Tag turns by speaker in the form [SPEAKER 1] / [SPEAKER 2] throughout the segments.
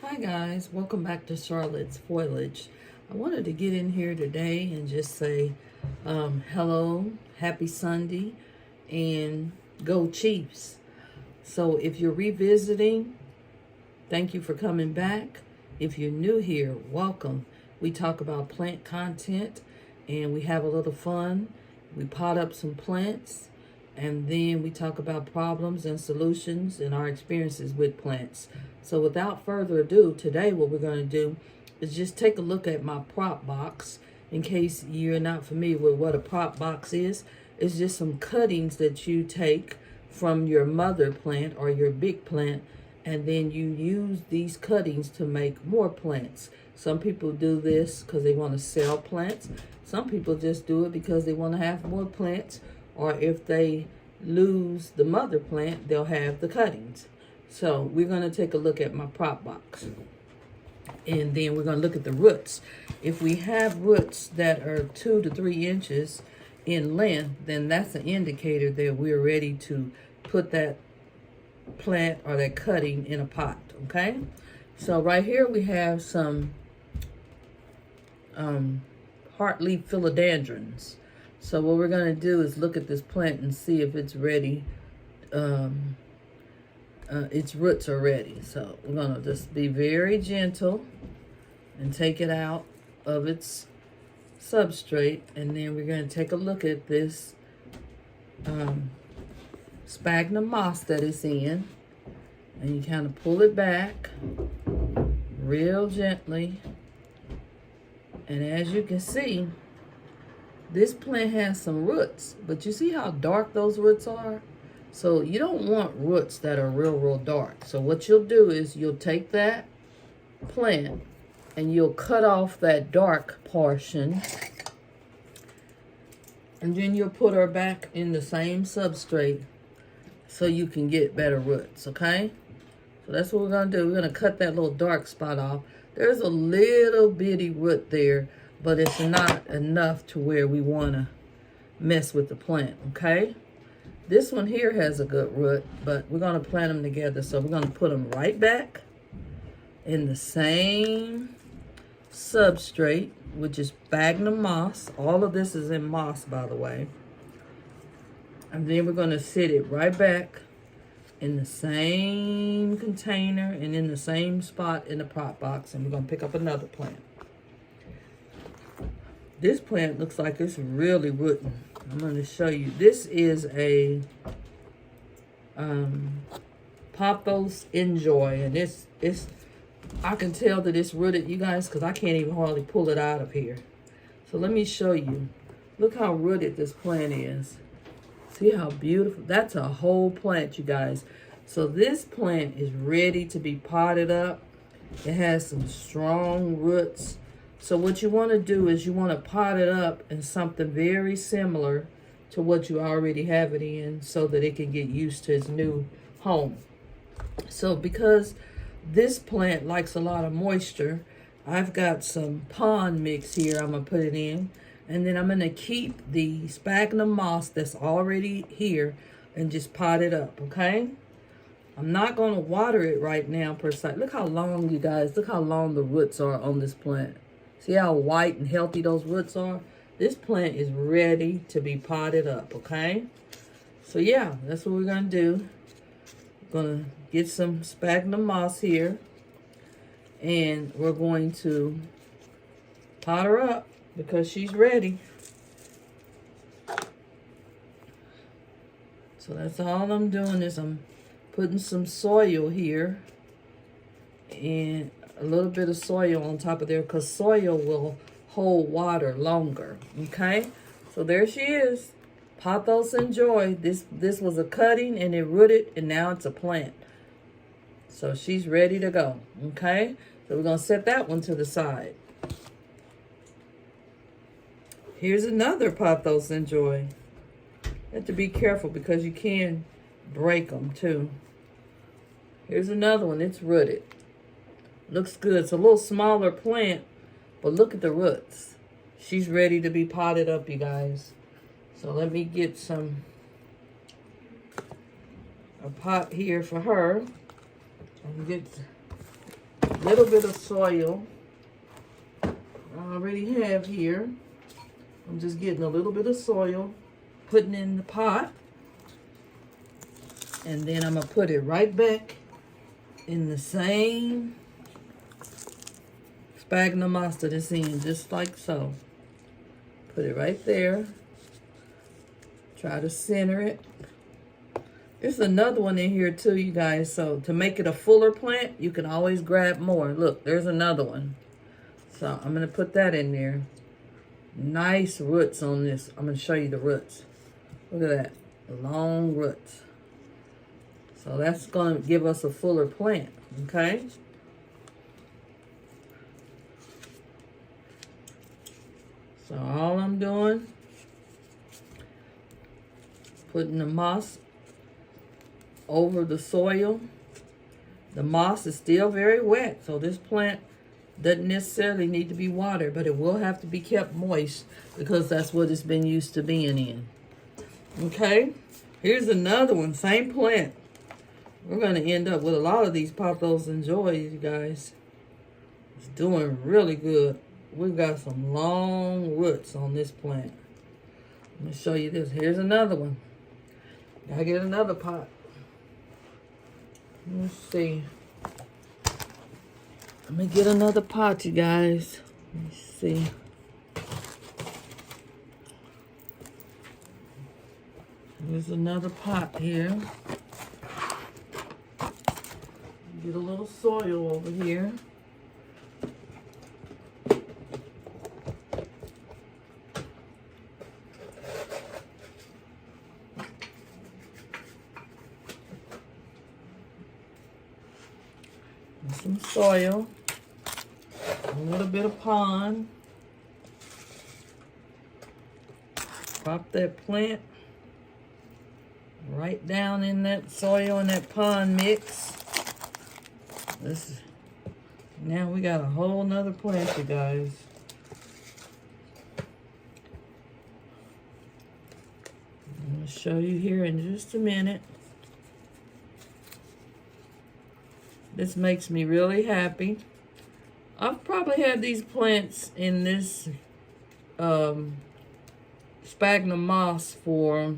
[SPEAKER 1] Hi guys, welcome back to Charlotte's Foliage. I wanted to get in here today and just say hello, happy Sunday, and go Chiefs. So if you're revisiting, thank you for coming back. If you're new here, welcome. We talk about plant content and we have a little fun. We pot up some plants and then we talk about problems and solutions and our experiences with plants. So without further ado, today what we're going to do is just take a look at my prop box. In case you're not familiar with what a prop box is, it's just some cuttings that you take from your mother plant or your big plant, and then you use these cuttings to make more plants. Some people do this because they want to sell plants. Some people just do it because they want to have more plants, or if they lose the mother plant, they'll have the cuttings. So we're going to take a look at my prop box. And then we're going to look at the roots. If we have roots that are 2 to 3 inches in length, then that's an indicator that we're ready to put that plant or that cutting in a pot, okay? So right here we have some heartleaf philodendrons. So what we're going to do is look at this plant and see if it's ready. Its roots are ready. So we're going to just be very gentle and take it out of its substrate. And then we're going to take a look at this sphagnum moss that it's in. And you kind of pull it back real gently. And as you can see, this plant has some roots, but you see how dark those roots are? So you don't want roots that are real dark. So what you'll do is you'll take that plant and you'll cut off that dark portion, and then you'll put her back in the same substrate so you can get better roots, okay? So that's what we're gonna do. We're gonna cut that little dark spot off. There's a little bitty root there, but it's not enough to where we wanna mess with the plant, okay? This one here has a good root, but we're gonna plant them together. So we're gonna put them right back in the same substrate, which is sphagnum moss. All of this is in moss, by the way. And then we're gonna sit it right back in the same container and in the same spot in the pot box, and we're gonna pick up another plant. This plant looks like it's really rooting. I'm going to show you. This is a Pothos Enjoy, and it's I can tell that it's rooted, you guys, because I can't even hardly pull it out of here. So let me show you. Look how rooted this plant is. See how beautiful? That's a whole plant, you guys. So this plant is ready to be potted up. It has some strong roots. So what you want to do is you want to pot it up in something very similar to what you already have it in, so that it can get used to its new home. So because this plant likes a lot of moisture, I've got some pond mix here. I'm going to put it in. And then I'm going to keep the sphagnum moss that's already here and just pot it up, okay? I'm not going to water it right now per se. Look how long, you guys, look how long the roots are on this plant. See how white and healthy those roots are? This plant is ready to be potted up, okay? So yeah, that's what we're going to do. We're going to get some sphagnum moss here, and we're going to pot her up because she's ready. So that's all I'm doing is I'm putting some soil here and a little bit of soil on top of there, because soil will hold water longer, okay? So there she is. Pothos Enjoy. This was a cutting and it rooted, and now it's a plant. So she's ready to go, okay? So we're going to set that one to the side. Here's another Pothos Enjoy. You have to be careful because you can break them too. Here's another one. It's rooted. Looks good. It's a little smaller plant, but look at the roots. She's ready to be potted up, you guys. So let me get a pot here for her. And get little bit of soil I already have here. I'm just getting a little bit of soil, putting in the pot, and then I'm gonna put it right back in the same sphagnum moss that it's in, just like so. Put it right there. Try to center it. There's another one in here too, you guys. So to make it a fuller plant, you can always grab more. Look, there's another one. So I'm gonna put that in there. Nice roots on this. I'm gonna show you the roots. Look at that, long roots. So that's gonna give us a fuller plant, okay? So all I'm doing, putting the moss over the soil. The moss is still very wet, so this plant doesn't necessarily need to be watered, but it will have to be kept moist because that's what it's been used to being in. Okay, here's another one, same plant. We're going to end up with a lot of these Pothos and Joys, you guys. It's doing really good. We've got some long roots on this plant. Let me show you this. Here's another one. Gotta get another pot. Let's see. Let me get another pot, you guys. Let's see. There's another pot here. Get a little soil over here. And some soil. A little bit of pond. Pop that plant right down in that soil and that pond mix. Now we got a whole nother plant, you guys. I'm going to show you here in just a minute. This makes me really happy. I've probably had these plants in this sphagnum moss for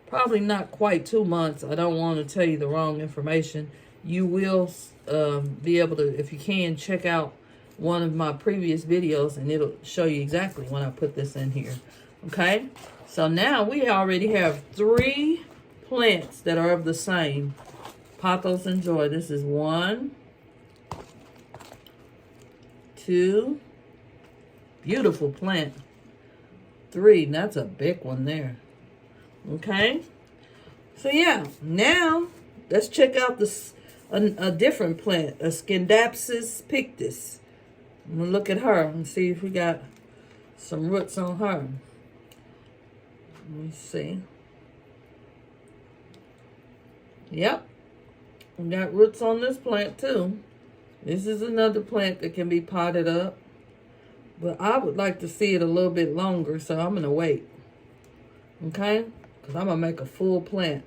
[SPEAKER 1] probably not quite 2 months. I don't want to tell you the wrong information. You will be able to, if you can, check out one of my previous videos and it'll show you exactly when I put this in here. Okay, so now we already have 3 plants that are of the same Pothos and Joy. This is 1, 2, beautiful plant. 3, that's a big one there. Okay, so yeah, now let's check out this a different plant, a Scindapsus pictus. I'm gonna look at her and see if we got some roots on her. Let me see. Yep, we got roots on this plant too. This is another plant that can be potted up, but I would like to see it a little bit longer, so I'm gonna wait. Okay, because I'm gonna make a full plant,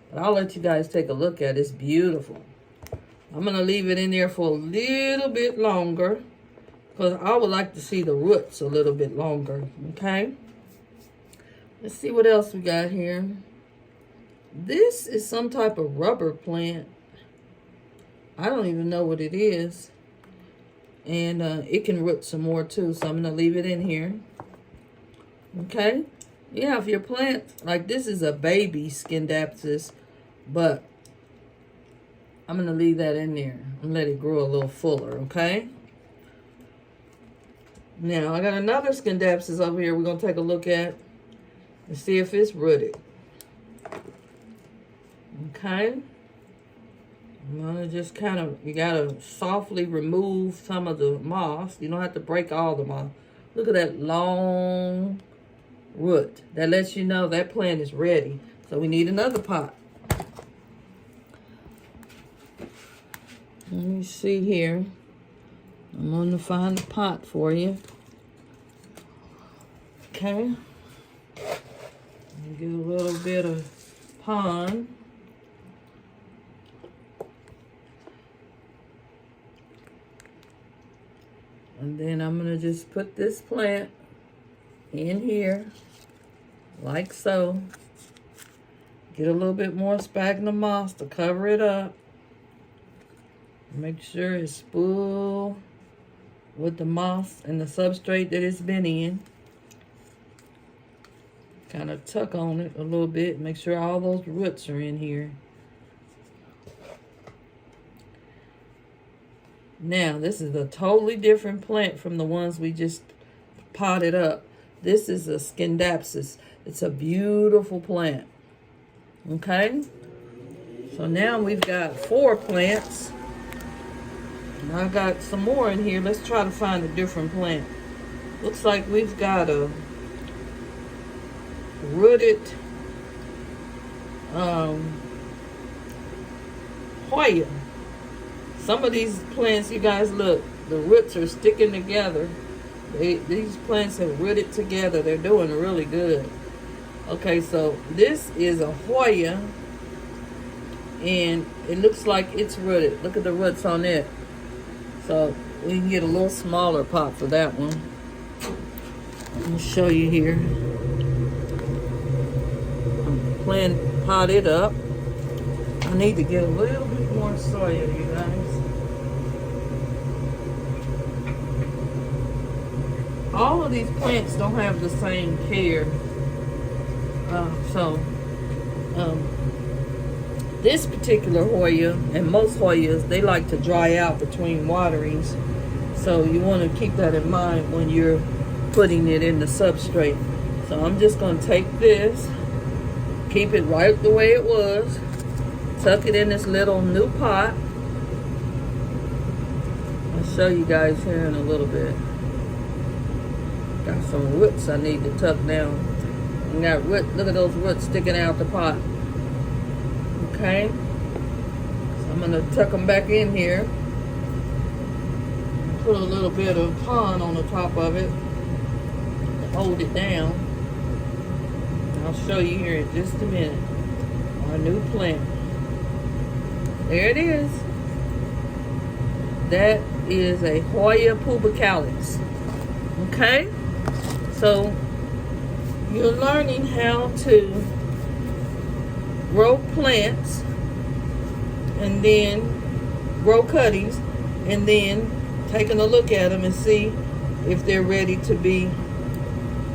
[SPEAKER 1] but I'll let you guys take a look at it. It's beautiful. I'm going to leave it in there for a little bit longer because I would like to see the roots a little bit longer, okay? Let's see what else we got here. This is some type of rubber plant. I don't even know what it is. And it can root some more too, so I'm going to leave it in here. Okay? Yeah, if your plant, like this is a baby Scindapsus, but I'm going to leave that in there and let it grow a little fuller, okay? Now, I got another Scindapsus over here we're going to take a look at and see if it's rooted. Okay? I'm going to just kind of, you got to softly remove some of the moss. You don't have to break all the moss. Look at that long root. That lets you know that plant is ready. So we need another pot. Let me see here. I'm going to find a pot for you. Okay. Get a little bit of pond. And then I'm going to just put this plant in here, like so. Get a little bit more sphagnum moss to cover it up. Make sure it's full with the moss and the substrate that it's been in. Kind of tuck on it a little bit. Make sure all those roots are in here. Now, this is a totally different plant from the ones we just potted up. This is a Scindapsus. It's a beautiful plant. Okay? So now we've got 4 plants. And I got some more in here. Let's try to find a different plant. Looks like we've got a rooted Hoya. Some of these plants, you guys look, the roots are sticking together. These plants have rooted together. They're doing really good. Okay, so this is a Hoya, and it looks like it's rooted. Look at the roots on it. So we can get a little smaller pot for that one. Let me show you here. I'm plant potted up. I need to get a little bit more soil, you guys. All of these plants don't have the same care. This particular Hoya, and most Hoyas, they like to dry out between waterings. So you want to keep that in mind when you're putting it in the substrate. So I'm just going to take this, keep it right the way it was, tuck it in this little new pot. I'll show you guys here in a little bit. Got some roots I need to tuck down. And got root, look at those roots sticking out the pot. Okay. So I'm going to tuck them back in here. Put a little bit of pond on the top of it to hold it down. I'll show you here in just a minute. Our new plant. There it is. That is a Hoya pubicalis. Okay? So you're learning how to grow plants and then grow cuttings and then taking a look at them and see if they're ready to be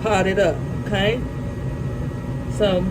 [SPEAKER 1] potted up. Okay? So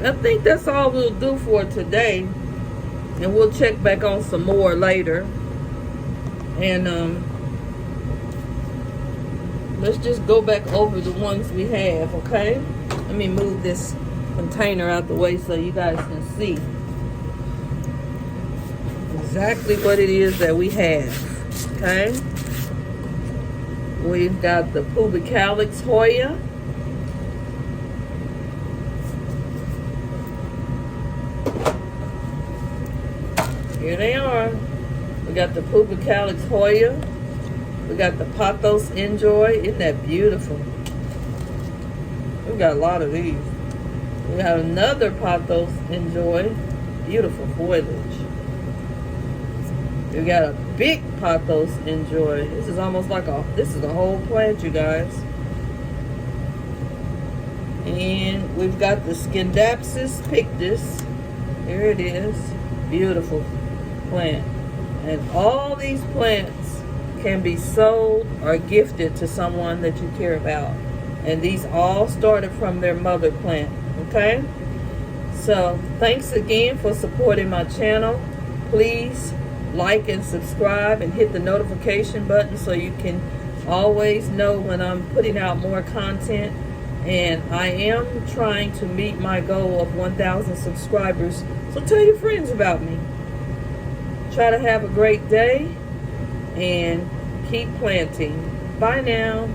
[SPEAKER 1] I think that's all we'll do for today, and we'll check back on some more later. And let's just go back over the ones we have, okay? Let me move this container out the way so you guys can see exactly what it is that we have, okay? We've got the pubicalis Hoya. Here they are. We got the pubicalis Hoya. We got the Pothos Enjoy. Isn't that beautiful? We've got a lot of these. We have another Pothos Enjoy. Beautiful foliage. We got a big Pothos Enjoy. This is almost like this is a whole plant, you guys. And we've got the Scindapsus pictus. Here it is. Beautiful plant. And all these plants can be sold or gifted to someone that you care about. And these all started from their mother plant. Okay? So thanks again for supporting my channel. Please like and subscribe and hit the notification button so you can always know when I'm putting out more content. And I am trying to meet my goal of 1,000 subscribers. So tell your friends about me. Try to have a great day and keep planting. Bye now.